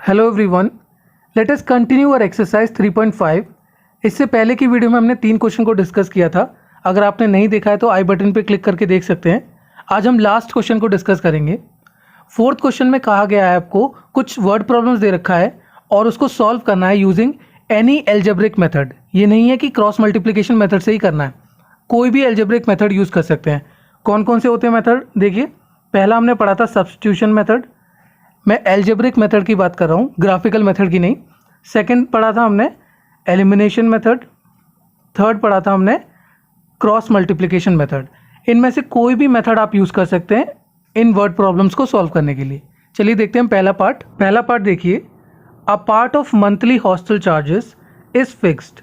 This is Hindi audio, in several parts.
Hello everyone, let us continue और एक्सरसाइज 3.5। इससे पहले की वीडियो में हमने 3 क्वेश्चन को डिस्कस किया था। अगर आपने नहीं देखा है तो आई बटन पे क्लिक करके देख सकते हैं। आज हम लास्ट क्वेश्चन को डिस्कस करेंगे। 4th क्वेश्चन में कहा गया है आपको कुछ वर्ड प्रॉब्लम्स दे रखा है और उसको सॉल्व करना है यूजिंग एनी एल्जेब्रिक मेथड। ये नहीं है कि क्रॉस मल्टीप्लिकेशन मेथड से ही करना है, कोई भी एल्जेब्रिक मेथड यूज़ कर सकते हैं। कौन कौन से होते हैं मेथड देखिए। पहला हमने पढ़ा था सब्स्टिट्यूशन मेथड, मैं एल्जेब्रिक मेथड की बात कर रहा हूँ, ग्राफिकल मेथड की नहीं। सेकंड पढ़ा था हमने एलिमिनेशन मेथड। थर्ड पढ़ा था हमने क्रॉस मल्टीप्लिकेशन मेथड। इनमें से कोई भी मेथड आप यूज़ कर सकते हैं इन वर्ड प्रॉब्लम्स को सॉल्व करने के लिए। चलिए देखते हैं पहला पार्ट देखिए। A part of monthly hostel charges is fixed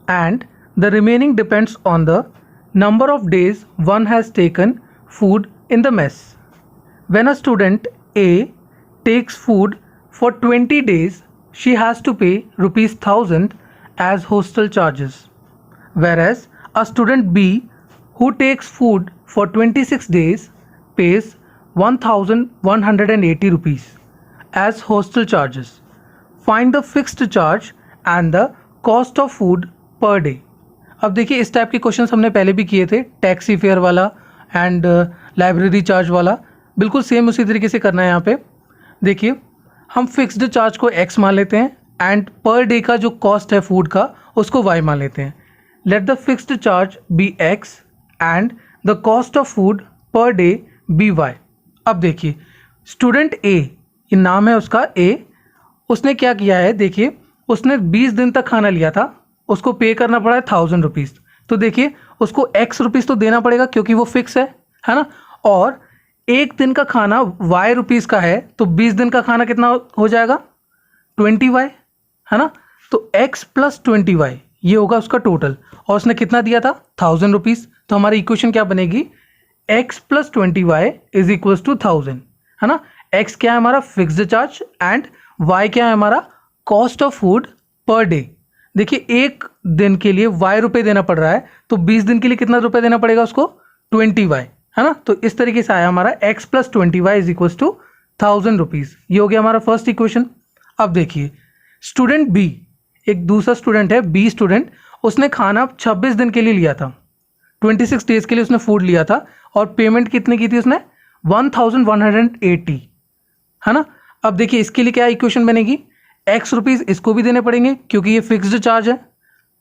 and the remaining depends on the number of days one has taken food in the mess. When a student A takes food for 20 days, she has to pay ₹1000 as hostel charges, whereas a student B who takes food for 26 days pays ₹1180 as hostel charges. Find the fixed charge and the cost of food per day. अब देखिए इस टाइप के क्वेश्चंस हमने पहले भी किए थे, टैक्सी फेयर वाला एंड लाइब्रेरी चार्ज वाला। बिल्कुल सेम उसी तरीके से करना है यहाँ पे। देखिए हम फिक्स्ड चार्ज को x मान लेते हैं एंड पर डे का जो कॉस्ट है फूड का उसको y मान लेते हैं। Let the fixed charge be x and the cost of food per day be y। अब देखिए स्टूडेंट A, ये नाम है उसका A, उसने क्या किया है देखिए, उसने 20 दिन तक खाना लिया था, उसको पे करना पड़ा है ₹1000। तो देखिए उसको x रुपीज़ तो देना पड़ेगा क्योंकि वो फिक्स है ना। और एक दिन का खाना y रुपीज़ का है तो 20 दिन का खाना कितना हो जाएगा 20y, है ना। तो x प्लस 20y ये होगा उसका टोटल, और उसने कितना दिया था ₹1000। तो हमारी इक्वेशन क्या बनेगी, x plus 20y is equals to 1000, है ना। x क्या है हमारा फिक्स्ड चार्ज एंड y क्या है हमारा cost of food per day. देखिए एक दिन के लिए y रुपये देना पड़ रहा है तो 20 दिन के लिए कितना रुपये देना पड़ेगा उसको 20y, है ना। तो इस तरीके से आया हमारा x plus 20y is equal to ₹1000। ये हो गया हमारा फर्स्ट इक्वेशन। अब देखिए स्टूडेंट B, एक दूसरा स्टूडेंट है B स्टूडेंट, उसने खाना 26 दिन के लिए लिया था, 26 डेज के लिए उसने फूड लिया था और पेमेंट कितनी की थी उसने 1180, है ना। अब देखिए इसके लिए क्या इक्वेशन बनेगी, x रुपीज़ इसको भी देने पड़ेंगे क्योंकि ये फिक्स्ड चार्ज है,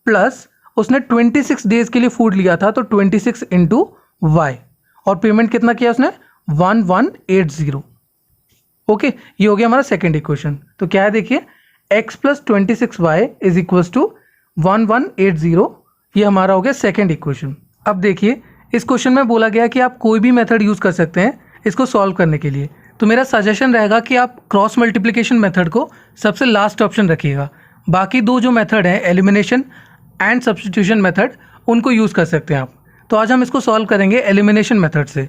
प्लस उसने 26 डेज के लिए फूड लिया था तो 26 इंटू y, और पेमेंट कितना किया उसने 1180। ओके, ये हो गया हमारा सेकंड इक्वेशन। तो क्या है देखिए x plus 26y is equals to 1180, ये हमारा हो गया सेकंड इक्वेशन। अब देखिए इस क्वेश्चन में बोला गया कि आप कोई भी मेथड यूज़ कर सकते हैं इसको सॉल्व करने के लिए। तो मेरा सजेशन रहेगा कि आप क्रॉस मल्टीप्लिकेशन मेथड को सबसे लास्ट ऑप्शन रखिएगा। बाकी दो जो मेथड हैं एलिमिनेशन एंड सब्स्टिट्यूशन मेथड, उनको यूज़ कर सकते हैं आप। तो आज हम इसको सॉल्व करेंगे एलिमिनेशन मेथड से।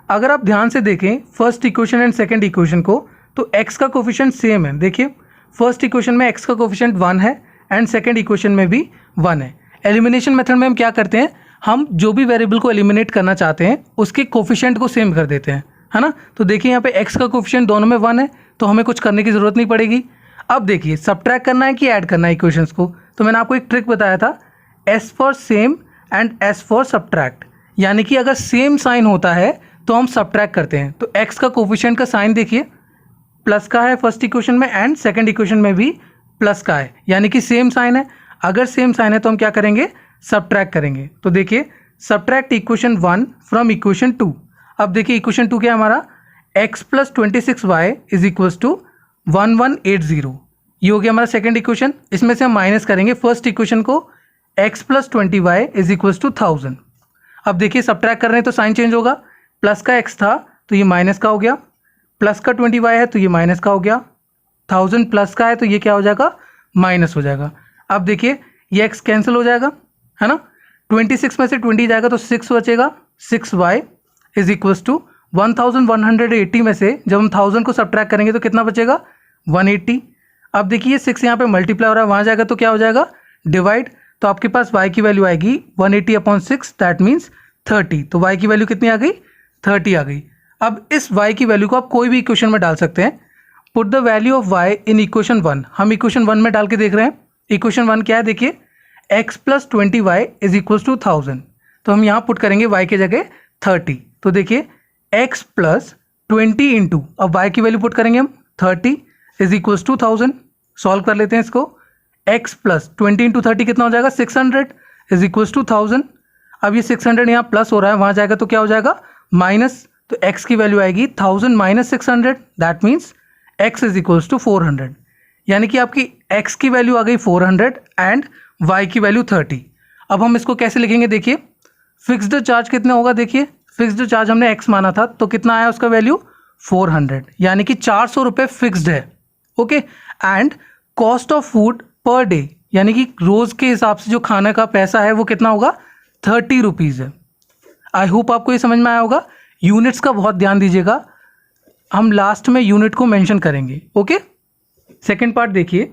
अगर आप ध्यान से देखें first equation and second equation को, तो x का कोफिशिएंट सेम है। देखिए फर्स्ट इक्वेशन में x का कोफिशिएंट 1 है एंड सेकंड इक्वेशन में भी 1 है। एलिमिनेशन मेथड में हम क्या करते हैं, हम जो भी वेरिएबल को एलिमिनेट करना चाहते हैं उसके कोफिशिएंट को सेम कर देते हैं, है ना। तो देखिए यहाँ पे x का कोफिशिएंट दोनों में 1 है तो हमें कुछ करने की ज़रूरत नहीं पड़ेगी। अब देखिए सब्ट्रैक्ट करना है कि ऐड करना है इक्वेशंस को। तो मैंने आपको एक ट्रिक बताया था, S for same and S for subtract, यानी कि अगर सेम साइन होता है तो हम सब्ट्रैक्ट करते हैं। तो x का कोफिशिएंट का साइन देखिए प्लस का है फर्स्ट इक्वेशन में एंड सेकंड इक्वेशन में भी प्लस का है, यानी कि सेम साइन है। अगर सेम साइन है तो हम क्या करेंगे, सब्ट्रैक्ट करेंगे। तो देखिए सब्ट्रैक्ट इक्वेशन 1 फ्रॉम इक्वेशन 2। अब देखिए इक्वेशन 2 क्या है हमारा, x plus 26y is equals to 1180, ये हो गया हमारा सेकंड इक्वेशन। इसमें से हम माइनस करेंगे फर्स्ट इक्वेशन को, x plus 20y is equals to 1000। अब देखिए सब्ट्रैक्ट कर रहे हैं तो साइन चेंज होगा, प्लस का x था तो ये माइनस का हो गया, प्लस का 20y है तो ये माइनस का हो गया, 1000 प्लस का है तो ये क्या हो जाएगा माइनस हो जाएगा। अब देखिए ये x कैंसिल हो जाएगा, है ना। 26 में से 20 जाएगा तो 6 बचेगा, 6y इज इक्वल्स टू 1180 में से जब हम 1000 को सब्ट्रैक्ट करेंगे तो कितना बचेगा 180। अब देखिए ये 6 यहाँ पे मल्टीप्लाई हो रहा है, वहाँ जाएगा तो क्या हो जाएगा डिवाइड, तो आपके पास y की वैल्यू आएगी 180/6, दैट मीन्स 30। तो y की वैल्यू कितनी आ गई 30 आ गई। अब इस y की वैल्यू को आप कोई भी इक्वेशन में डाल सकते हैं। Put the value of y in equation 1। हम इक्वेशन 1 में डाल के देख रहे हैं। इक्वेशन 1 क्या है देखिए, x plus 20y is equals to 1000। तो हम यहाँ पुट करेंगे y की जगह 30। तो देखिए x प्लस 20 इंटू, अब y की वैल्यू पुट करेंगे हम 30 इज इक्वल्स टू 1000। सॉल्व कर लेते हैं इसको। x प्लस 20 इंटू 30 कितना हो जाएगा, 600 इज इक्वल्स टू 1000। अब ये 600 यहाँ प्लस हो रहा है, वहाँ जाएगा तो क्या हो जाएगा माइनस। तो x की वैल्यू आएगी 1000 minus 600, that means x is equals to 400। यानी कि आपकी x की वैल्यू आ गई 400 एंड y की वैल्यू 30। अब हम इसको कैसे लिखेंगे देखिए, फिक्स्ड चार्ज कितना होगा, देखिए फिक्स्ड चार्ज हमने x माना था तो कितना आया उसका वैल्यू 400, यानी कि 400 रुपये फिक्स्ड है। Okay, and cost of food per day, यानी कि रोज़ के हिसाब से जो खाने का पैसा है वो कितना होगा 30 रुपीज़ है। आई होप आपको ये समझ में आया होगा। यूनिट्स का बहुत ध्यान दीजिएगा, हम लास्ट में यूनिट को मेंशन करेंगे। ओके, सेकेंड पार्ट देखिए,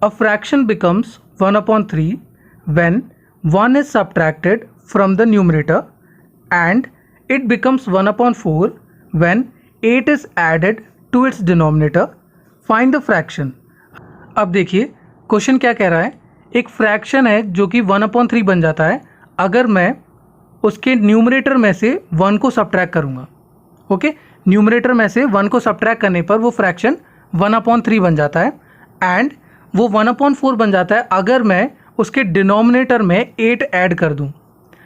a fraction becomes 1/3 when 1 is subtracted from the numerator and it becomes 1/4 when 8 is added to its denominator. Find the fraction. अब देखिए क्वेश्चन क्या कह रहा है, एक फ्रैक्शन है जो कि 1/3 बन जाता है अगर मैं उसके न्यूमरेटर में से 1 को सब्ट्रैक्ट करूँगा। ओके, न्यूमरेटर में से 1 को सब्ट्रैक्ट करने पर वो फ्रैक्शन 1/3 बन जाता है एंड वो 1/4 बन जाता है अगर मैं उसके डिनोमिनेटर में 8 ऐड कर दूं।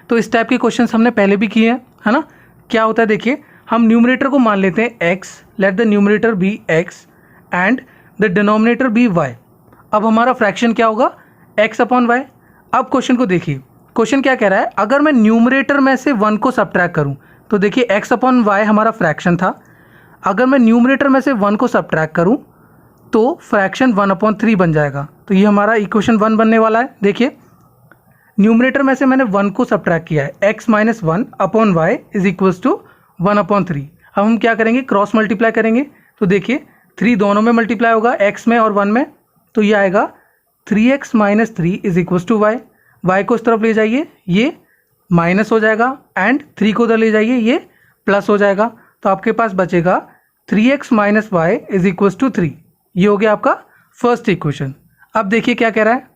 तो इस टाइप के क्वेश्चंस हमने पहले भी किए हैं, है ना। क्या होता है देखिए, हम न्यूमरेटर को मान लेते हैं x, let the numerator be x and the denominator be y। अब हमारा फ्रैक्शन क्या होगा x/y। अब क्वेश्चन को देखिए, क्वेश्चन क्या कह रहा है, अगर मैं न्यूमरेटर में से 1 को सब्ट्रैक्ट करूं तो देखिए x/y हमारा फ्रैक्शन था, अगर मैं न्यूमरेटर में से 1 को सब्ट्रैक्ट करूं तो फ्रैक्शन 1/3 बन जाएगा। तो ये हमारा इक्वेशन 1 बनने वाला है। देखिए न्यूमरेटर में से मैंने 1 को सब्ट्रैक्ट किया है, x minus 1/y is equals to 1/3। अब हम क्या करेंगे, क्रॉस मल्टीप्लाई करेंगे। तो देखिए 3 दोनों में मल्टीप्लाई होगा, x में और 1 में, तो ये आएगा 3x minus 3 is equals to y। y को इस तरफ ले जाइए, ये माइनस हो जाएगा एंड 3 को उधर ले जाइए, ये प्लस हो जाएगा। तो आपके पास बचेगा 3x minus y is equals to 3। ये हो गया आपका फर्स्ट इक्वेशन। अब देखिए क्या कह रहा है,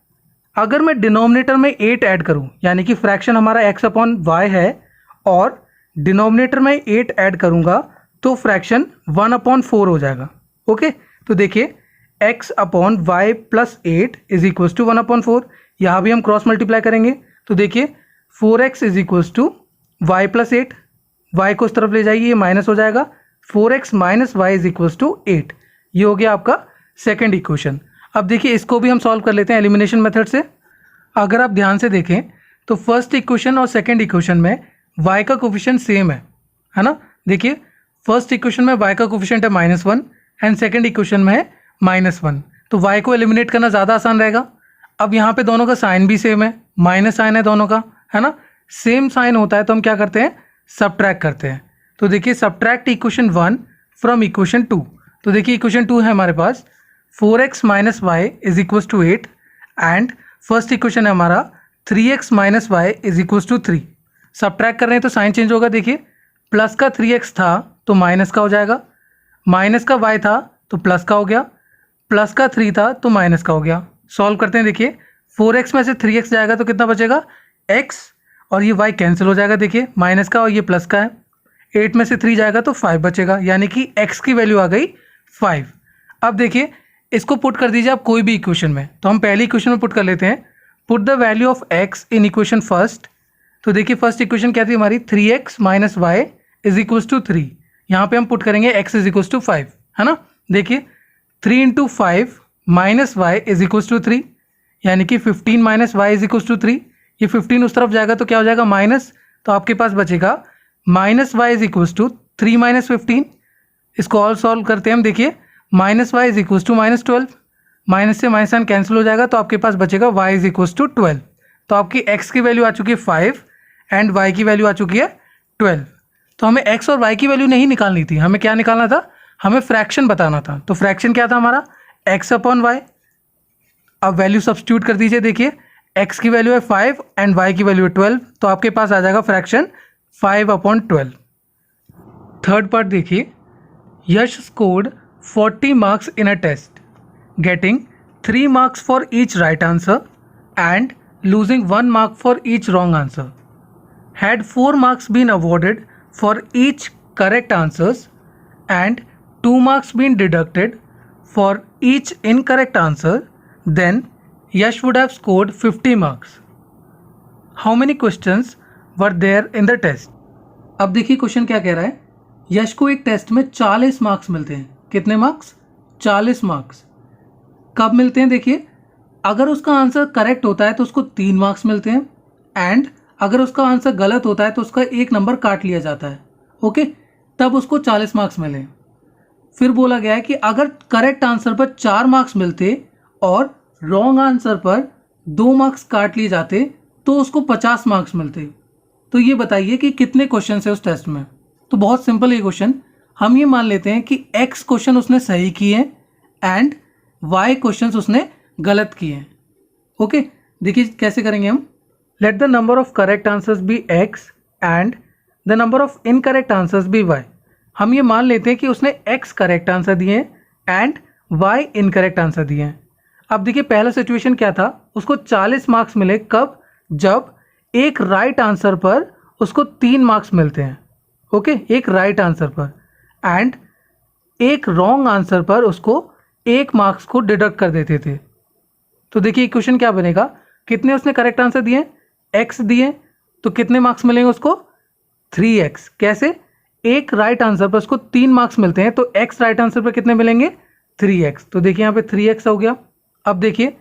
अगर मैं डिनोमिनेटर में 8 ऐड करूं, यानी कि फ्रैक्शन हमारा x/y है और डिनोमिनेटर में 8 ऐड करूंगा तो फ्रैक्शन 1/4 हो जाएगा। ओके, तो देखिए x/y plus 8 is equals to 1/4। यहाँ भी हम क्रॉस मल्टीप्लाई करेंगे तो देखिए 4x is equals to y plus 8, y को इस तरफ ले जाइए, ये माइनस हो जाएगा, 4x minus y is equals to 8। ये हो गया आपका सेकंड इक्वेशन। अब देखिए इसको भी हम सॉल्व कर लेते हैं एलिमिनेशन मेथड से। अगर आप ध्यान से देखें तो फर्स्ट इक्वेशन और सेकंड इक्वेशन में y का कोफिशिएंट सेम है ना। देखिए फर्स्ट इक्वेशन में y का कोफिशिएंट है -1 एंड सेकंड इक्वेशन में है -1, तो y को एलिमिनेट करना ज़्यादा आसान रहेगा। अब यहाँ पे दोनों का साइन भी सेम है, माइनस साइन है दोनों का, है ना। सेम साइन होता है तो हम क्या करते हैं, सब्ट्रैक्ट करते हैं। तो देखिए सब्ट्रैक्ट इक्वेशन 1 फ्रॉम इक्वेशन 2। तो देखिए इक्वेशन 2 है हमारे पास 4x minus y is equals to 8 and first equation है हमारा 3x minus y is equals to 3। Subtract कर रहे हैं तो साइन चेंज होगा। देखिए प्लस का 3x था तो माइनस का हो जाएगा, माइनस का y था तो प्लस का हो गया, प्लस का 3 था तो माइनस का हो गया। सॉल्व करते हैं, देखिए 4x में से 3x जाएगा तो कितना बचेगा x, और ये y कैंसिल हो जाएगा। देखिए माइनस का और ये प्लस का है, 8 में से 3 जाएगा तो 5 बचेगा, यानी कि x की वैल्यू आ गई 5। अब देखिए इसको पुट कर दीजिए आप कोई भी इक्वेशन में। तो हम पहली इक्वेशन में पुट कर लेते हैं, put the value of x in equation first. तो देखिए फर्स्ट इक्वेशन क्या थी हमारी, 3x minus y is equals to 3। यहाँ पे हम पुट करेंगे x इज इक्वल्स टू 5, है ना। देखिए 3 into 5 minus y is equals to 3, यानी कि 15 minus y is equals to 3। ये 15 उस तरफ जाएगा तो क्या हो जाएगा माइनस, तो आपके पास बचेगा minus y is equals to 3 minus 15। इसको और सॉल्व करते हैं हम। देखिए minus y is equals to -12, minus से माइनस साइन कैंसिल हो जाएगा तो आपके पास बचेगा y इज इक्वल्स टू 12। तो आपकी x की वैल्यू आ चुकी है 5 एंड y की वैल्यू आ चुकी है 12। तो हमें x और y की वैल्यू नहीं निकालनी थी, हमें क्या निकालना था, हमें फ्रैक्शन बताना था। तो फ्रैक्शन क्या था हमारा, x/y। अब वैल्यू सब्स्टिट्यूट कर दीजिए। देखिए x की वैल्यू है 5 एंड y की वैल्यू है 12, तो आपके पास आ जाएगा फ्रैक्शन 5/12। थर्ड पार्ट देखिए, यश scored 40 marks in a test, getting 3 marks for each right answer and losing 1 mark for each wrong answer. Had 4 marks been awarded for each correct answers and 2 marks been deducted for each incorrect answer, then Yash would have scored 50 marks. How many questions were there in the test? अब देखिए क्वेश्चन क्या कह रहा है। यश को एक टेस्ट में 40 मार्क्स मिलते हैं। कितने मार्क्स? 40 मार्क्स। कब मिलते हैं? देखिए, अगर उसका आंसर करेक्ट होता है तो उसको 3 मार्क्स मिलते हैं एंड अगर उसका आंसर गलत होता है तो उसका 1 नंबर काट लिया जाता है। ओके, तब उसको 40 मार्क्स मिले। फिर बोला गया है कि अगर करेक्ट आंसर पर 4 मार्क्स मिलते और रॉन्ग आंसर पर 2 मार्क्स काट लिए जाते तो उसको 50 मार्क्स मिलते। तो ये बताइए कि कितने क्वेश्चन है उस टेस्ट में। तो बहुत सिंपल ये क्वेश्चन, हम ये मान लेते हैं कि x क्वेश्चन उसने सही किए एंड y क्वेश्चन उसने गलत किए हैं। ओके, देखिए कैसे करेंगे हम। Let the number of correct answers be x and the number of incorrect answers be y। हम ये मान लेते हैं कि उसने x करेक्ट आंसर दिए हैं एंड y इनकरेक्ट आंसर दिए हैं। अब देखिए पहला सिचुएशन क्या था, उसको 40 मार्क्स मिले। कब? जब एक राइट आंसर पर उसको 3 मार्क्स मिलते हैं। ओके, एक राइट आंसर पर एंड एक रॉन्ग आंसर पर उसको 1 मार्क्स को डिडक्ट कर देते थे। तो देखिए इक्वेशन क्या बनेगा, कितने उसने करेक्ट आंसर दिए? x दिए, तो कितने मार्क्स मिलेंगे उसको? 3x। कैसे? एक राइट आंसर पर उसको 3 मार्क्स मिलते हैं तो x राइट आंसर पर कितने मिलेंगे? 3x। तो देखिए यहाँ पे 3x हो गया। अब देखिए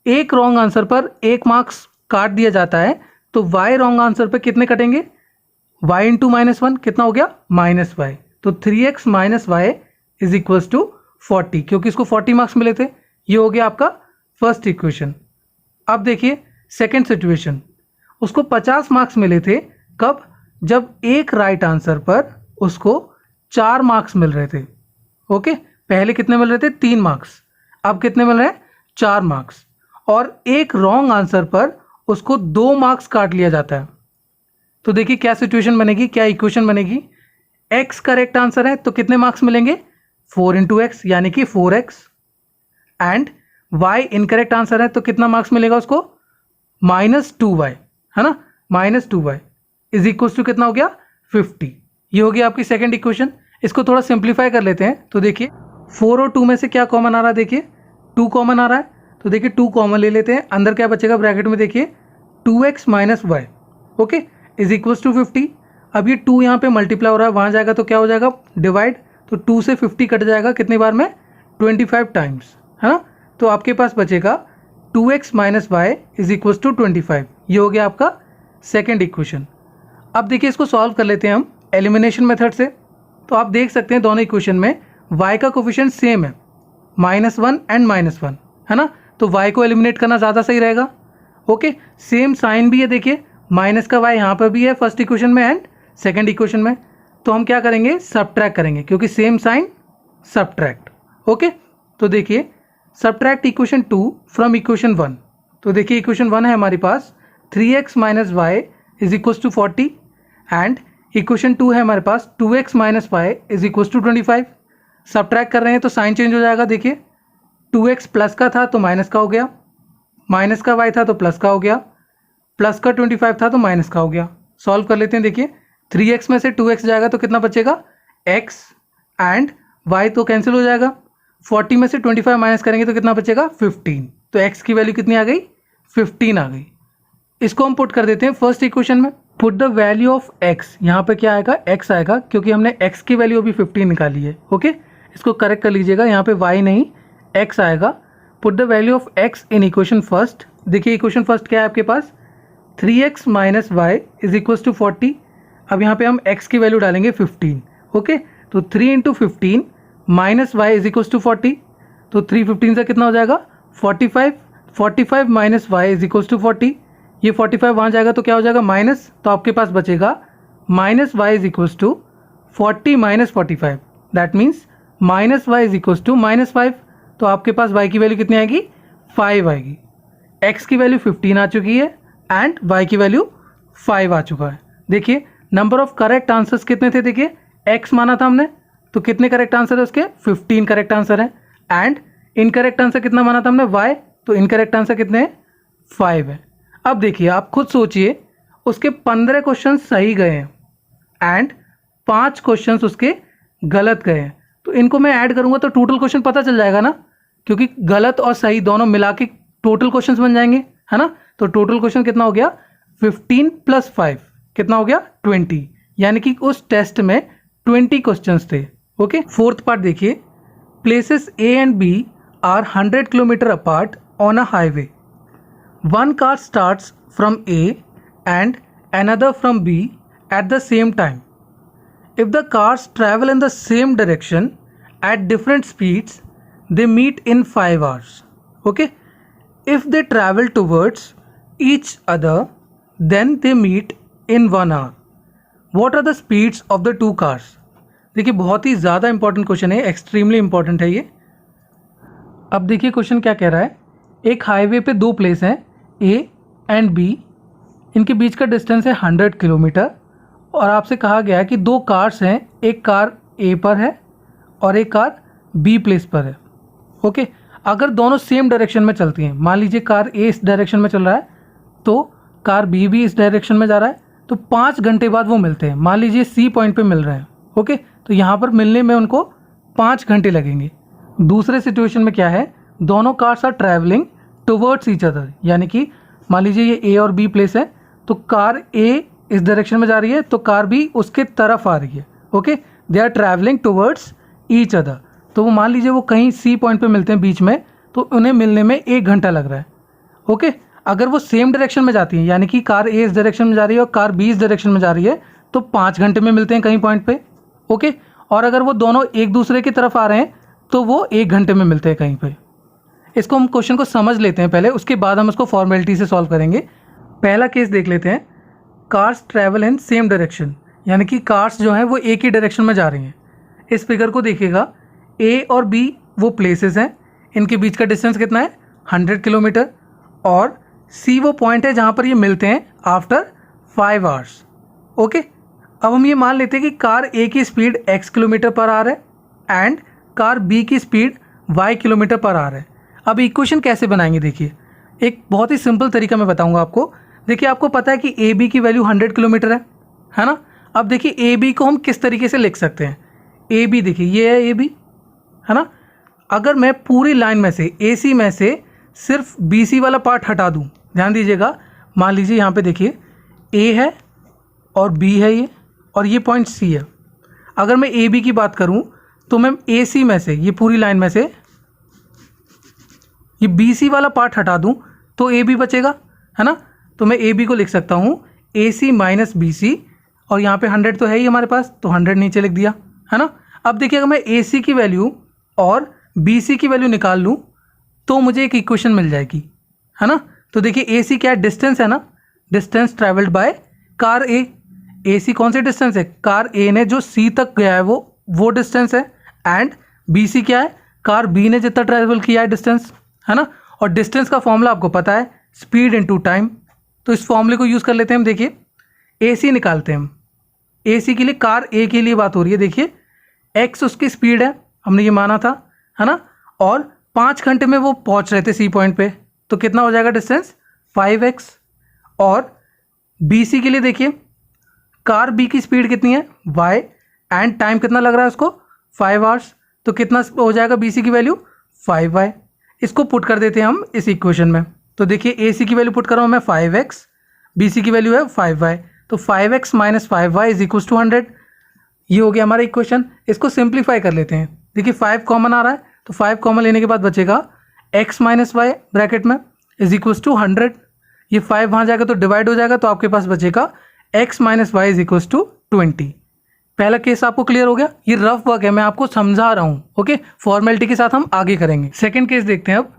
एक रॉन्ग आंसर पर 1 मार्क्स काट दिया जाता है तो y रॉन्ग आंसर पर कितने कटेंगे? y इंटू -1 कितना हो गया? -y। तो 3x minus y is equals to 40, क्योंकि इसको 40 मार्क्स मिले थे। ये हो गया आपका फर्स्ट इक्वेशन। अब देखिए सेकंड सिचुएशन, उसको 50 मार्क्स मिले थे। कब? जब एक राइट आंसर पर उसको 4 मार्क्स मिल रहे थे। ओके, पहले कितने मिल रहे थे? 3 मार्क्स। अब कितने मिल रहे हैं? 4 मार्क्स। और एक रॉन्ग आंसर पर उसको 2 मार्क्स काट लिया जाता है। तो देखिए क्या सिचुएशन बनेगी, क्या इक्वेशन बनेगी। x करेक्ट आंसर है तो कितने मार्क्स मिलेंगे? 4 इंटू एक्स यानी कि 4x and y incorrect answer है तो कितना मार्क्स मिलेगा उसको? -2y, है ना। -2y इज इक्वल टू कितना हो गया? 50। ये हो गया आपकी सेकंड इक्वेशन। इसको थोड़ा सिंप्लीफाई कर लेते हैं। तो देखिए 4 और 2 में से क्या कॉमन आ रहा है? देखिए 2 कॉमन आ रहा है, तो देखिए 2 कॉमन ले लेते हैं। अंदर क्या बचेगा ब्रैकेट में? देखिए 2x minus y। Okay, is equals to 50। अब ये 2 यहाँ पे मल्टीप्लाई हो रहा है, वहाँ जाएगा तो क्या हो जाएगा? डिवाइड। तो 2 से 50 कट जाएगा कितनी बार में? 25 टाइम्स, है ना। तो आपके पास बचेगा 2x minus y is equals to 25। ये हो गया आपका सेकेंड इक्वेशन। अब देखिए इसको सॉल्व कर लेते हैं हम एलिमिनेशन मेथड से। तो आप देख सकते हैं दोनों इक्वेशन में y का कोफिशिएंट सेम है, -1 एंड -1, है ना। तो y को एलिमिनेट करना ज़्यादा सही रहेगा। ओके, सेम साइन भी है, देखिए माइनस का y यहाँ पर भी है फर्स्ट इक्वेशन में एंड सेकंड इक्वेशन में। तो हम क्या करेंगे? सब्ट्रैक्ट करेंगे, क्योंकि सेम साइन सब्ट्रैक्ट। ओके, तो देखिए सब्ट्रैक्ट इक्वेशन 2 फ्रॉम इक्वेशन 1। तो देखिए इक्वेशन 1 है हमारे पास 3x minus y is equals to 40 and equation 2 है हमारे पास 2x minus y is equals to 25। Subtract कर रहे हैं तो साइन चेंज हो जाएगा। देखिए 2x प्लस का था तो माइनस का हो गया, माइनस का y था तो प्लस का हो गया, प्लस का 25 था तो माइनस का हो गया। सॉल्व कर लेते हैं। देखिए 3x में से 2x जाएगा तो कितना बचेगा? x एंड y तो कैंसिल हो जाएगा। 40 में से 25 माइनस करेंगे तो कितना बचेगा? 15। तो x की वैल्यू कितनी आ गई? 15 आ गई। इसको हम पुट कर देते हैं फर्स्ट इक्वेशन में। Put the value of x, यहाँ पे क्या आएगा? x आएगा, क्योंकि हमने x की वैल्यू अभी 15 निकाली है। ओके, इसको करेक्ट कर लीजिएगा, यहाँ पे y नहीं x आएगा। Put the value of x in equation first. देखिए इक्वेशन फर्स्ट क्या है आपके पास? 3x minus y is equals to 40। अब यहाँ पे हम x की वैल्यू डालेंगे 15। ओके, तो 3 into 15 minus y is equals to 40। तो 3 15 से कितना हो जाएगा? 45। 45 minus y is equals to 40। ये 45 वहाँ जाएगा तो क्या हो जाएगा? माइनस। तो आपके पास बचेगा minus y is equals to 40 minus 45। That means minus y is equals to -5। तो आपके पास y की वैल्यू कितनी आएगी? 5 आएगी। x की वैल्यू 15 आ चुकी है एंड y की वैल्यू 5 आ चुका है। देखिए नंबर ऑफ करेक्ट आंसर्स कितने थे? देखिए x माना था हमने तो कितने करेक्ट आंसर है उसके? 15 करेक्ट आंसर है। एंड इनकरेक्ट आंसर कितना माना था हमने? y, तो इनकरेक्ट आंसर कितने हैं? 5 है। अब देखिए आप खुद सोचिए, उसके 15 क्वेश्चन सही गए हैं एंड 5 क्वेश्चन उसके गलत गए हैं, तो इनको मैं ऐड करूंगा तो टोटल क्वेश्चन पता चल जाएगा ना, क्योंकि गलत और सही दोनों मिला के टोटल क्वेश्चन बन जाएंगे, है ना। तो टोटल क्वेश्चन कितना हो गया? 15 + 5 कितना हो गया? 20, यानी कि उस टेस्ट में 20 क्वेश्चंस थे। ओके, फोर्थ पार्ट देखिए, places A and B are 100 kilometre apart on a highway. One car starts from A and another from B at the same time. If the cars travel in the same direction at different speeds, they meet in 5 hours. Okay? If they travel towards each other, then they meet in 1 hour. What are the speeds of the two cars? देखिए बहुत ही ज़्यादा इंपॉर्टेंट क्वेश्चन है, एक्सट्रीमली इंपॉर्टेंट है ये। अब देखिए क्वेश्चन क्या कह रहा है, एक हाईवे पे दो प्लेस हैं A एंड B, इनके बीच का डिस्टेंस है 100 किलोमीटर और आपसे कहा गया है कि दो कार्स हैं, एक कार A पर है और एक कार B प्लेस पर है। ओके, अगर दोनों सेम डायरेक्शन में चलती हैं, मान लीजिए कार A इस डायरेक्शन में चल रहा है तो कार B भी इस डायरेक्शन में जा रहा है, तो 5 घंटे बाद वो मिलते हैं। मान लीजिए C पॉइंट पे मिल रहे हैं। ओके, तो यहाँ पर मिलने में उनको 5 घंटे लगेंगे। दूसरे सिचुएशन में क्या है, दोनों cars are travelling towards each other, यानी कि मान लीजिए ये A और B प्लेस है, तो कार A इस डायरेक्शन में जा रही है तो कार B उसके तरफ आ रही है। Okay, they are travelling towards each other, तो वो मान लीजिए वो कहीं C पॉइंट पे मिलते हैं बीच में, तो उन्हें मिलने में 1 घंटा लग रहा है। ओके, अगर वो सेम डायरेक्शन में जाती हैं, यानी कि कार A इस डायरेक्शन में जा रही है और कार B इस डायरेक्शन में जा रही है, तो 5 घंटे में मिलते हैं कहीं पॉइंट पे। ओके, और अगर वो दोनों एक दूसरे की तरफ आ रहे हैं तो वो 1 घंटे में मिलते हैं कहीं पे। इसको हम क्वेश्चन को समझ लेते हैं पहले, उसके बाद हम उसको फॉर्मेलिटी से सॉल्व करेंगे। पहला केस देख लेते हैं, cars travel in same direction, यानी कि कार्स जो हैं वो एक ही डायरेक्शन में जा रही हैं। इस फिगर को देखिएगा, A और B वो प्लेसेस हैं, इनके बीच का डिस्टेंस कितना है? 100 किलोमीटर, और C वो पॉइंट है जहाँ पर ये मिलते हैं आफ्टर 5 आवर्स। ओके, अब हम ये मान लेते हैं कि कार A की speed x kilometre per our है एंड कार B की speed y kilometre per our है। अब इक्वेशन कैसे बनाएंगे, देखिए एक बहुत ही सिंपल तरीका मैं बताऊंगा आपको। देखिए आपको पता है कि AB की वैल्यू 100 किलोमीटर है ना। अब देखिए AB को हम किस तरीके से लिख सकते हैं, AB देखिए ये है AB, है ना। अगर मैं पूरी लाइन में से AC में से सिर्फ BC वाला पार्ट हटा दूं, ध्यान दीजिएगा, मान लीजिए यहाँ पे देखिए A है और B है ये, और ये पॉइंट C है। अगर मैं AB की बात करूं तो मैं AC में से, ये पूरी लाइन में से ये BC वाला पार्ट हटा दूं तो AB बचेगा, है ना। तो मैं AB को लिख सकता हूं AC माइनस BC, और यहाँ पे 100 तो है ही हमारे पास, तो 100 नीचे लिख दिया, है ना। अब देखिए अगर मैं AC की वैल्यू और BC की वैल्यू निकाल लूँ तो मुझे एक इक्वेशन मिल जाएगी, है ना। तो देखिए AC क्या है? डिस्टेंस है ना, distance travelled by car A। AC कौन से डिस्टेंस है? कार A ने जो C तक गया है वो डिस्टेंस है, एंड BC क्या है? कार B ने जितना ट्रैवल किया है डिस्टेंस, है ना। और डिस्टेंस का फॉर्मूला आपको पता है, स्पीड इनटू टाइम। तो इस फॉर्मूले को यूज़ कर लेते हैं हम। देखिए AC निकालते हैं हम, AC के लिए, कार A के लिए बात हो रही है। देखिए x उसकी स्पीड है, हमने ये माना था, है ना, और 5 घंटे में वो पहुंच रहे थे C पॉइंट पे, तो कितना हो जाएगा डिस्टेंस? 5x। और BC के लिए देखिए, कार B की स्पीड कितनी है? y, एंड टाइम कितना लग रहा है उसको? 5 आवर्स, तो कितना हो जाएगा BC की वैल्यू? 5y। इसको पुट कर देते हैं हम इस इक्वेशन में। तो देखिए AC की वैल्यू पुट कर रहा हूँ मैं 5x, BC की वैल्यू है 5y, तो 5x minus 5y is equal to 100। ये हो गया हमारा इक्वेशन। इसको सिंप्लीफाई कर लेते हैं। देखिए 5 कॉमन आ रहा है, तो 5 कॉमन लेने के बाद बचेगा x माइनस वाई ब्रैकेट में इज इक्वल टू 100। ये 5 वहाँ जाएगा तो डिवाइड हो जाएगा, तो आपके पास बचेगा x minus y is equal to 20। पहला केस आपको क्लियर हो गया। ये रफ वर्क है, मैं आपको समझा रहा हूँ। ओके, फॉर्मेलिटी के साथ हम आगे करेंगे। सेकंड केस देखते हैं अब,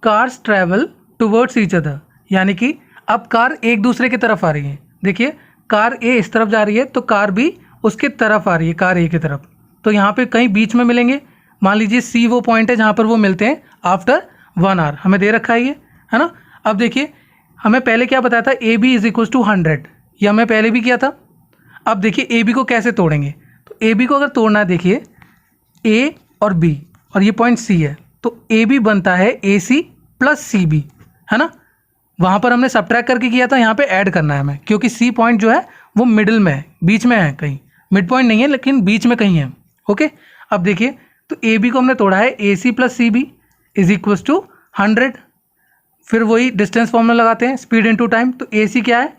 cars travel towards each other, यानी कि अब कार एक दूसरे की तरफ आ रही है। देखिए कार A इस तरफ जा रही है तो कार B उसके तरफ आ रही है, कार A की तरफ। तो यहाँ पे कहीं बीच में मिलेंगे। मान लीजिए C वो पॉइंट है जहाँ पर वो मिलते हैं आफ्टर 1 आवर, हमें दे रखा है ये, है ना। अब देखिए हमें पहले क्या बताया था, AB इज इक्वल टू 100, ये हमें पहले भी किया था। अब देखिए AB को कैसे तोड़ेंगे, तो AB को अगर तोड़ना है, देखिए ए और बी और ये पॉइंट सी है, तो ए बी बनता है A C plus C B, है ना। वहाँ पर हमने सब्ट्रैक्ट करके किया था, यहाँ पे ऐड करना है हमें, क्योंकि सी पॉइंट जो है वो मिडिल में है, बीच में है, कहीं मिड पॉइंट नहीं है लेकिन बीच में कहीं है। ओके, अब देखिए तो ए बी को हमने तोड़ा है, A C plus C B is equals to 100। फिर वही डिस्टेंस फॉर्मूला लगाते हैं, स्पीड इनटू टाइम। तो ए सी क्या है,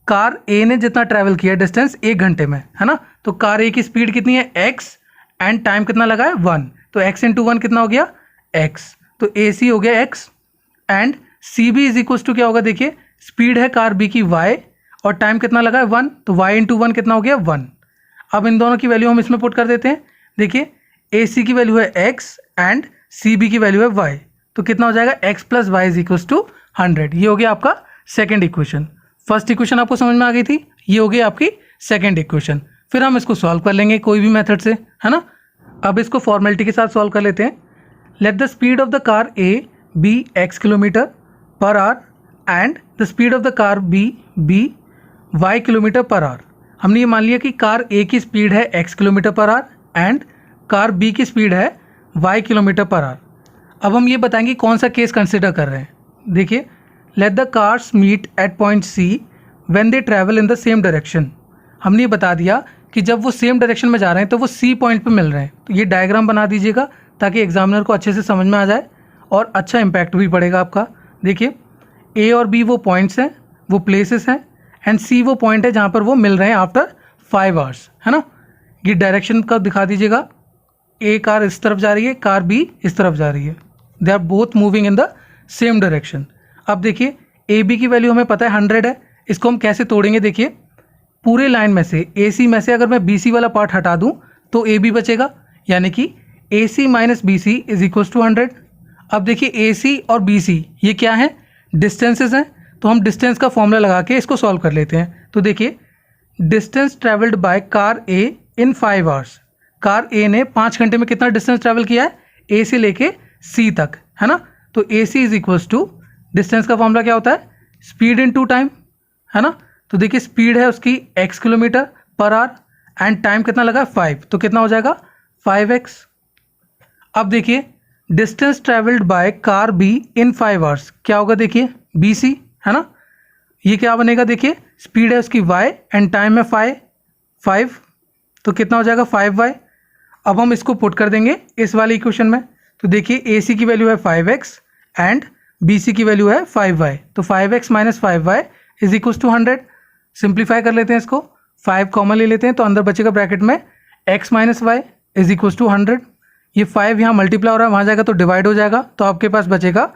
कार ए ने जितना ट्रैवल किया डिस्टेंस 1 घंटे में, है ना। तो कार ए की स्पीड कितनी है x एंड टाइम कितना लगा है 1, तो x इंटू 1 कितना हो गया x, तो ए सी हो गया x and C B is equals to क्या होगा, देखिए स्पीड है कार बी की y और टाइम कितना लगा है 1, तो y इंटू 1 कितना हो गया 1। अब इन दोनों की वैल्यू हम इसमें पुट कर देते हैं। देखिए ए सी की वैल्यू है x एंड सी बी की वैल्यू है y, तो कितना हो जाएगा x plus y is equals to 100। ये हो गया आपका सेकेंड इक्वेशन। फर्स्ट इक्वेशन आपको समझ में आ गई थी, ये हो गई आपकी सेकेंड इक्वेशन। फिर हम इसको सॉल्व कर लेंगे कोई भी मेथड से, है ना। अब इसको फॉर्मेलिटी के साथ सॉल्व कर लेते हैं। Let the speed of the car A B x kilometre per hour and the speed of the car B y kilometre per hour. हमने ये मान लिया कि कार ए की स्पीड है x kilometre per hour and car B की स्पीड है y किलोमीटर पर आवर। अब हम ये बताएंगे कौन सा केस कंसिडर कर रहे हैं। देखिए, let the cars meet at point C when they travel in the same direction. हमने ये बता दिया कि जब वो सेम डायरेक्शन में जा रहे हैं तो वो सी पॉइंट पे मिल रहे हैं। तो ये डायग्राम बना दीजिएगा ताकि एग्जामिनर को अच्छे से समझ में आ जाए और अच्छा इम्पैक्ट भी पड़ेगा आपका। देखिए, ए और बी वो पॉइंट्स हैं, वो प्लेसेस हैं, एंड सी वो पॉइंट है जहाँ पर वो मिल रहे हैं आफ्टर 5 आवर्स, है ना। ये डायरेक्शन का दिखा दीजिएगा, ए कार इस तरफ जा रही है, कार बी इस तरफ जा रही है, they are both moving in the same direction. अब देखिए ए बी की वैल्यू हमें पता है 100 है, इसको हम कैसे तोड़ेंगे। देखिए, पूरे लाइन में से ए सी में से अगर मैं बी सी वाला पार्ट हटा दूं तो ए बी बचेगा, यानी कि A C minus B C is equals to 100। अब देखिए ए सी और बी सी ये क्या है, डिस्टेंसेस हैं, तो हम डिस्टेंस का फॉर्मूला लगा के इसको सॉल्व कर लेते हैं। तो देखिए, distance travelled by car A in 5 hours, car A ने 5 घंटे में कितना डिस्टेंस ट्रैवल किया है ए से लेके सी तक, है ना। तो ए सी इज इक्वल्स टू, डिस्टेंस का फॉर्मूला क्या होता है, स्पीड इन टू टाइम, है ना। तो देखिए स्पीड है उसकी x kilometre per hour and time कितना लगा 5, तो कितना हो जाएगा 5x। अब देखिए distance travelled by car be in 5 hours क्या होगा, देखिए BC, है ना। ये क्या बनेगा, देखिए स्पीड है उसकी y एंड टाइम है 5, तो कितना हो जाएगा 5y। अब हम इसको पुट कर देंगे इस वाले इक्वेशन में। तो देखिए AC की वैल्यू है 5x एंड BC की वैल्यू है 5y, तो 5x minus 5y is equals to 100। Simplify कर लेते हैं इसको, 5 कॉमन ले लेते हैं तो अंदर बचेगा ब्रैकेट में x minus y is equals to 100। ये 5 यहाँ मल्टीप्लाई हो रहा है, वहाँ जाएगा तो डिवाइड हो जाएगा, तो आपके पास बचेगा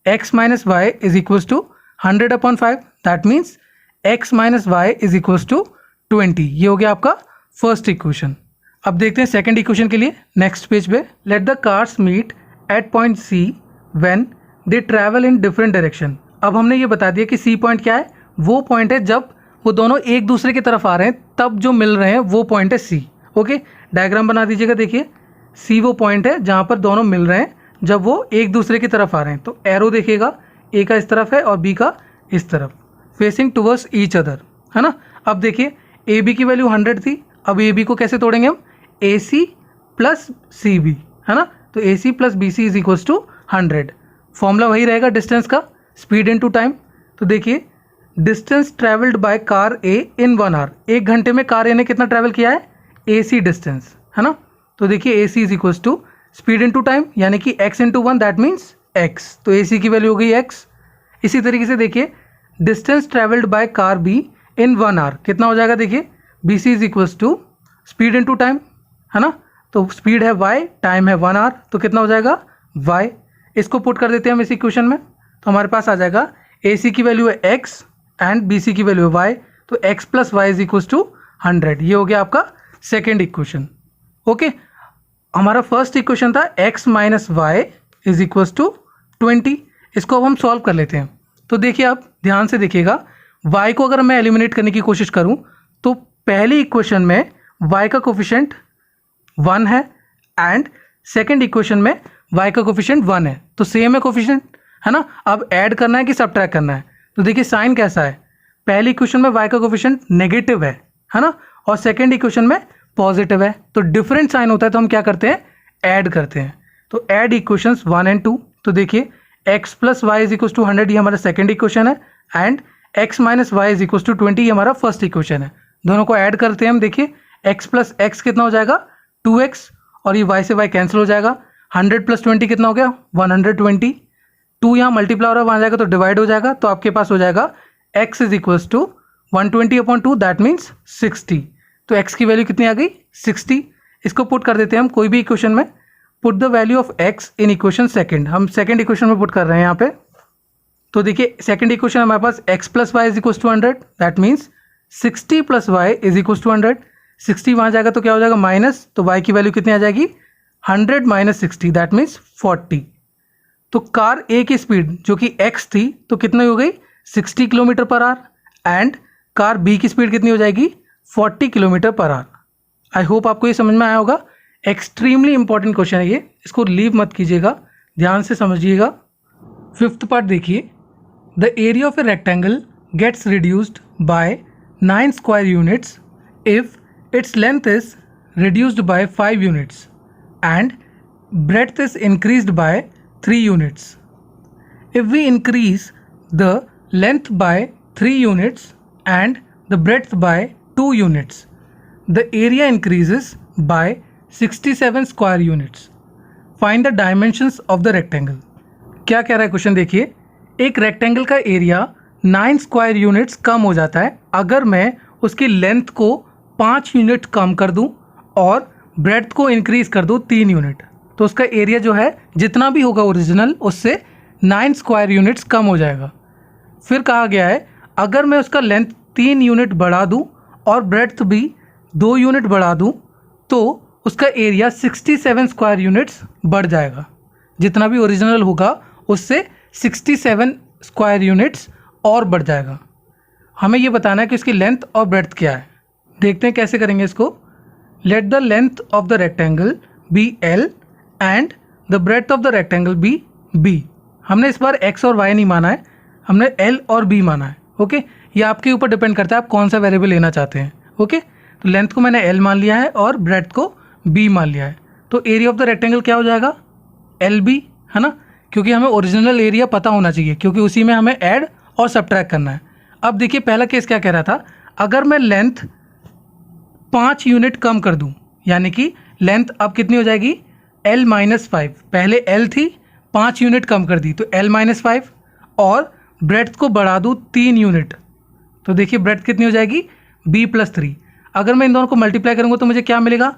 x minus y is equals to 100/5, that means x minus y is equals to 20। ये हो गया आपका फर्स्ट इक्वेशन। अब देखते हैं सेकंड इक्वेशन के लिए, नेक्स्ट पेज पे। Let the cars meet at point C when they travel in different direction. अब हमने ये बता दिया कि C पॉइंट क्या है, वो पॉइंट है जब वो दोनों एक दूसरे की तरफ आ रहे हैं तब जो मिल रहे हैं वो पॉइंट है C। ओके, डायग्राम बना दीजिएगा। देखिए C वो पॉइंट है जहाँ पर दोनों मिल रहे हैं जब वो एक दूसरे की तरफ आ रहे हैं, तो एरो देखिएगा, A का इस तरफ है और B का इस तरफ, फेसिंग टुवर्ड्स ईच अदर, है ना। अब देखिए AB की वैल्यू 100 थी, अब AB को कैसे तोड़ेंगे हम, AC प्लस CB, है ना। तो AC plus BC is equals to 100। Formula वही रहेगा डिस्टेंस का, स्पीड इनटू टाइम। तो देखिए distance travelled by car A in 1 hour, 1 घंटे में कार A ने कितना ट्रैवल किया है, AC डिस्टेंस, है ना। तो देखिए AC is equals to speed into time, यानी कि x into 1 that means x, तो AC की वैल्यू हो गई x। इसी तरीके से देखिए distance travelled by car B in 1 hour कितना हो जाएगा, देखिए BC is equals to speed into time, है ना। तो स्पीड है y, टाइम है 1 आवर, तो कितना हो जाएगा y। इसको पुट कर देते हैं हम इस इक्वेशन में, तो हमारे पास आ जाएगा AC की वैल्यू है x एंड BC की वैल्यू है y, तो x plus y is equals to 100। ये हो गया आपका सेकेंड इक्वेशन। ओके, हमारा फर्स्ट इक्वेशन था x minus y is equals to 20। इसको अब हम सॉल्व कर लेते हैं। तो देखिए आप ध्यान से देखिएगा, y को अगर मैं एलिमिनेट करने की कोशिश करूं तो पहली इक्वेशन में y का कोफिशिएंट 1 है एंड सेकेंड इक्वेशन में y का कोफिशिएंट 1 है, तो सेम है कोफिशिएंट, है ना। अब ऐड करना है कि सबट्रैक्ट करना है, तो देखिए साइन कैसा है, पहली इक्वेशन में y का कोफिशिएंट नेगेटिव है ना, और सेकेंड इक्वेशन में पॉजिटिव है, तो डिफरेंट साइन होता है तो हम क्या करते हैं ऐड करते हैं। तो ऐड इक्वेशंस 1 एंड 2। तो देखिए x plus y is equal to 100 ये हमारा सेकेंड इक्वेशन है and x minus y is equal to 20 ये हमारा फर्स्ट इक्वेशन है। दोनों को ऐड करते हैं हम। देखिए x प्लस एक्स कितना हो जाएगा 2x और ये y से y कैंसिल हो जाएगा। 100 प्लस 20 कितना हो गया 120। 2 यहाँ मल्टीप्लाई हो रहा है वहाँ जाएगा तो डिवाइड हो जाएगा। तो आपके पास हो जाएगा x is equals to 120/2 that means 60। तो x की वैल्यू कितनी आ गई 60। इसको पुट कर देते हैं हम कोई भी इक्वेशन में। Put the value of x in equation second. हम सेकंड इक्वेशन में पुट कर रहे हैं यहाँ पे। तो देखिए सेकंड इक्वेशन हमारे पास x plus y is equals to 100 that means 60 plus y is equals to 100। 60 वहाँ जाएगा तो क्या हो जाएगा माइनस, तो y की वैल्यू कितनी आ जाएगी 100 माइनस 60 दैट मीन्स 40। तो कार A की स्पीड जो कि x थी तो कितनी हो गई 60 kilometre per hour and car B की स्पीड कितनी हो जाएगी 40 kilometre per our. I hope आपको ये समझ में आया होगा। एक्सट्रीमली इंपॉर्टेंट क्वेश्चन है ये, इसको लीव मत कीजिएगा, ध्यान से समझिएगा। फिफ्थ पार्ट देखिए, the area of a rectangle gets reduced by 9 square units if its length is reduced by 5 units and breadth is increased by 3 units. If we increase the length by 3 units and the breadth by 2 units, the area increases by 67 square units. Find the dimensions of the rectangle. क्या कह रहा है क्वेश्चन देखिए, एक रेक्टेंगल का एरिया 9 स्क्वायर यूनिट्स कम हो जाता है अगर मैं उसकी लेंथ को 5 यूनिट कम कर दूं और ब्रेड्थ को इंक्रीज कर दूं 3 यूनिट। तो उसका एरिया जो है जितना भी होगा ओरिजिनल उससे 9 स्क्वायर यूनिट्स कम हो जाएगा। फिर कहा गया है अगर मैं उसका लेंथ 3 यूनिट बढ़ा दूं और ब्रेड्थ भी 2 यूनिट बढ़ा दूं तो उसका एरिया 67 स्क्वायर यूनिट्स बढ़ जाएगा। जितना भी ओरिजिनल होगा उससे 67 स्क्वायर यूनिट्स और बढ़ जाएगा। हमें ये बताना है कि इसकी लेंथ और ब्रेड्थ क्या है। देखते हैं कैसे करेंगे इसको। Let the length of the rectangle be L and the breadth of the rectangle be B। हमने इस बार x और y नहीं माना है, हमने L और B माना है। ओके, ये आपके ऊपर डिपेंड करता है आप कौन सा वेरिएबल लेना चाहते हैं। ओके, तो लेंथ को मैंने L मान लिया है और ब्रेड्थ को B मान लिया है। तो एरिया ऑफ द रेक्टेंगल क्या हो जाएगा LB, है ना, क्योंकि हमें ओरिजिनल एरिया पता होना चाहिए क्योंकि उसी में हमें ऐड और सब्ट्रैक्ट करना है। अब देखिए पहला केस क्या कह रहा था, अगर मैं लेंथ 5 यूनिट कम कर दूं, यानी कि लेंथ अब कितनी हो जाएगी L माइनस 5। पहले L थी 5 यूनिट कम कर दी तो L माइनस 5 और ब्रेड्थ को बढ़ा दूँ 3 यूनिट तो देखिए ब्रेड्थ कितनी हो जाएगी B प्लस 3। अगर मैं इन दोनों को मल्टीप्लाई करूँगा तो मुझे क्या मिलेगा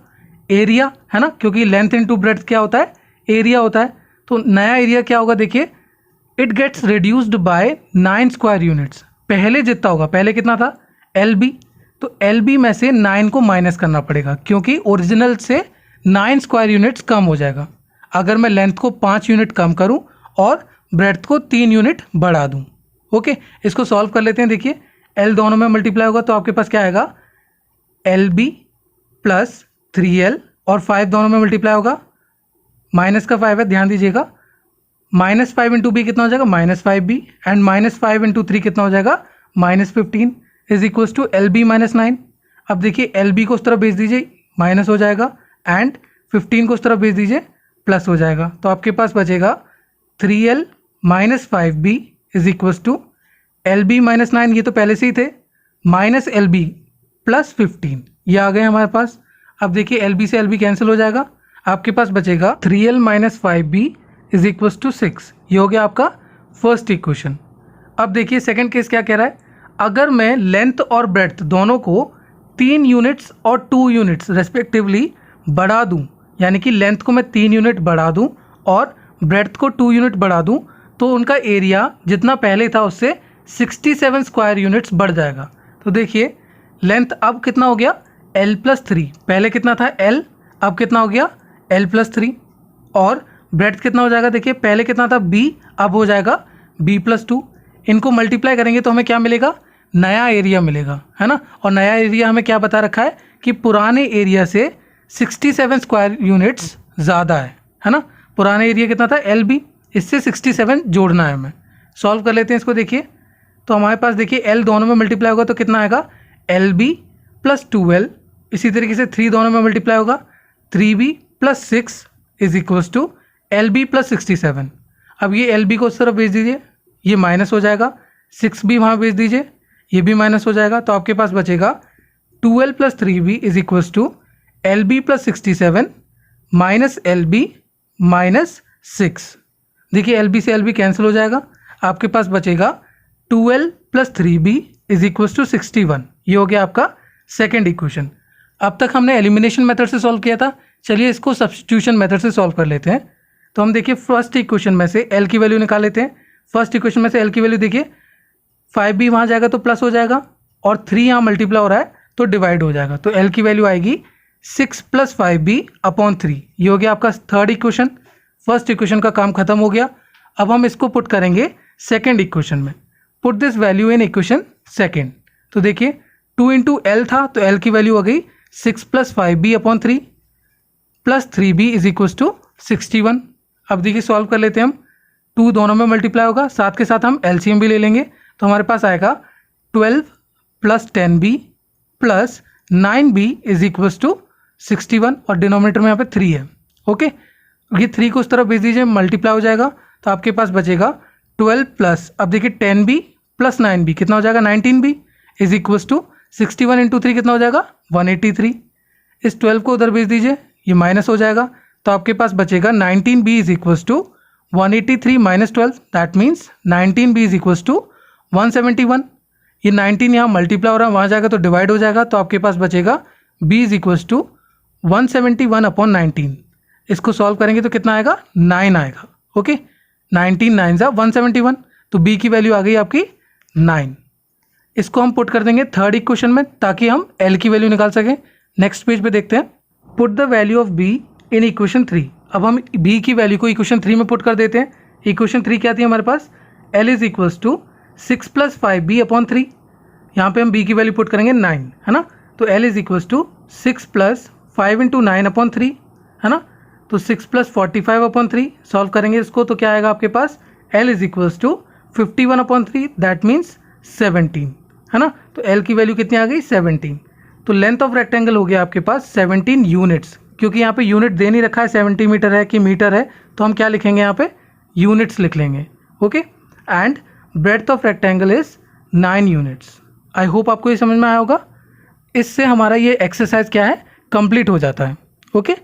एरिया, है ना, क्योंकि लेंथ इंटू ब्रेड्थ क्या होता है एरिया होता है। तो नया एरिया क्या होगा देखिए, it gets reduced by 9 square units. पहले जितना होगा, पहले कितना था LB, तो LB में से 9 को माइनस करना पड़ेगा क्योंकि ओरिजिनल से 9 स्क्वायर यूनिट्स कम हो जाएगा अगर मैं लेंथ को 5 यूनिट कम करूं और ब्रेड्थ को 3 यूनिट बढ़ा दूं। ओके, इसको सॉल्व कर लेते हैं। देखिए L दोनों में मल्टीप्लाई होगा तो आपके पास क्या आएगा LB प्लस 3L और 5 दोनों में मल्टीप्लाई होगा, माइनस का 5 है ध्यान दीजिएगा, माइनस 5 इंटू बी कितना हो जाएगा minus 5B and minus 5 into 3 कितना हो जाएगा minus 15 is equals to LB minus 9। अब देखिए LB को उस तरफ भेज दीजिए माइनस हो जाएगा एंड 15 को उस तरफ भेज दीजिए प्लस हो जाएगा। तो आपके पास बचेगा 3L minus 5B is equals to LB minus 9, ये तो पहले से ही थे, माइनस LB प्लस 15, ये आ गए हमारे पास। अब देखिए LB से LB कैंसिल हो जाएगा, आपके पास बचेगा 3L minus 5B is equals to 6। ये हो गया आपका फर्स्ट इक्वेशन। अब देखिए सेकंड केस क्या कह रहा है, अगर मैं लेंथ और ब्रेड्थ दोनों को 3 यूनिट्स और 2 यूनिट्स रेस्पेक्टिवली बढ़ा दूं, यानी कि लेंथ को मैं 3 यूनिट बढ़ा दूं और ब्रेड्थ को 2 यूनिट बढ़ा दूं तो उनका एरिया जितना पहले था उससे 67 स्क्वायर यूनिट्स बढ़ जाएगा। तो देखिए लेंथ अब कितना हो गया L प्लस 3, पहले कितना था L, अब कितना हो गया L प्लस 3 और ब्रेड्थ कितना हो जाएगा देखिए पहले कितना था B, अब हो जाएगा B प्लस 2। इनको मल्टीप्लाई करेंगे तो हमें क्या मिलेगा नया एरिया मिलेगा, है ना, और नया एरिया हमें क्या बता रखा है कि पुराने एरिया से 67 स्क्वायर यूनिट्स ज़्यादा है ना। पुराने एरिया कितना था LB, इससे 67 जोड़ना है हमें। सॉल्व कर लेते हैं इसको। देखिए तो हमारे पास देखिए L दोनों में मल्टीप्लाई होगा तो कितना आएगा LB प्लस 2L, इसी तरीके से 3 दोनों में मल्टीप्लाई होगा 3B plus 6 is equals to L B plus 67। अब ये एल बी को उस तरफ भेज दीजिए, ये माइनस हो जाएगा, 6b वहाँ भेज दीजिए, ये भी माइनस हो जाएगा, तो आपके पास बचेगा 2l plus 3b is equals to L B plus 67 minus L B minus 6। देखिए एल बी से एल बी कैंसिल हो जाएगा, आपके पास बचेगा 2l plus 3b is equals to 61। ये हो गया आपका सेकेंड इक्वेशन। अब तक हमने एलिमिनेशन मेथड से सॉल्व किया था, चलिए इसको सब्स्टिट्यूशन मेथड से सॉल्व कर लेते हैं। तो हम देखिए फर्स्ट इक्वेशन में से एल की वैल्यू निकाल लेते हैं। फर्स्ट इक्वेशन में से एल की वैल्यू देखिए 5b वहाँ जाएगा तो प्लस हो जाएगा, और 3 यहाँ मल्टीप्लाई हो रहा है तो डिवाइड हो जाएगा, तो एल की वैल्यू आएगी 6 प्लस 5b अपॉन 3। ये हो गया आपका थर्ड इक्वेशन। फर्स्ट इक्वेशन का काम खत्म हो गया। अब हम इसको पुट करेंगे सेकेंड इक्वेशन में। Put this value in equation second. तो देखिए 2 इंटू एल था तो एल की वैल्यू हो गई 6 plus 5b upon 3 plus 3b is equals to 61। अब देखिए सॉल्व कर लेते हैं हम, 2 दोनों में मल्टीप्लाई होगा, साथ के साथ हम एलसीएम भी ले लेंगे, तो हमारे पास आएगा 12 plus 10b plus 9b is equals to 61, और डिनोमिनेटर में यहाँ पे 3 है। ओके, ये 3 को उस तरफ भेज दीजिए, मल्टीप्लाई हो जाएगा, तो आपके पास बचेगा 12 प्लस, अब देखिए 10b प्लस 9b कितना हो जाएगा 19b is equals to 61 into 3 कितना हो जाएगा 183। इस 12 को उधर भेज दीजिए, ये माइनस हो जाएगा, तो आपके पास बचेगा 19b is equals to 183 minus 12, that means 19b is equals to 171। ये 19 यहाँ मल्टीप्लाई हो रहा है, वहाँ जाएगा तो डिवाइड हो जाएगा, तो आपके पास बचेगा b is equals to 171 upon 19। इसको सॉल्व करेंगे तो कितना आएगा 9 आएगा। ओके, 19 9 जा 171, तो b की वैल्यू आ गई आपकी 9। इसको हम पुट कर देंगे थर्ड इक्वेशन में ताकि हम l की वैल्यू निकाल सकें। नेक्स्ट पेज पे देखते हैं, put the value of b in equation 3। अब हम b की वैल्यू को इक्वेशन 3 में पुट कर देते हैं। इक्वेशन 3 क्या थी हमारे पास, l is equals to 6 plus 5b upon 3। यहाँ पे हम b की वैल्यू पुट करेंगे 9, है ना, तो l is equals to 6 plus 5 into 9 upon 3, है ना, तो 6 प्लस 45 अपॉन 3। सॉल्व करेंगे इसको तो क्या आएगा आपके पास, l is equals to 51 upon 3, that means 17, है ना, तो l की वैल्यू कितनी आ गई 17। तो लेंथ ऑफ रेक्टेंगल हो गया आपके पास 17 यूनिट्स। क्योंकि यहाँ पे यूनिट दे नहीं रखा है सेंटीमीटर है कि मीटर है, तो हम क्या लिखेंगे यहाँ पे यूनिट्स लिख लेंगे। Okay, and breadth of rectangle is 9 units. I hope आपको ये समझ में आया होगा। इससे हमारा ये एक्सरसाइज क्या है, कंप्लीट हो जाता है। ओके,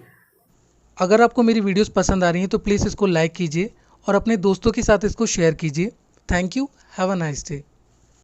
अगर आपको मेरी वीडियोस पसंद आ रही हैं तो प्लीज़ इसको लाइक कीजिए और अपने दोस्तों के साथ इसको शेयर कीजिए। Thank you, have a nice day.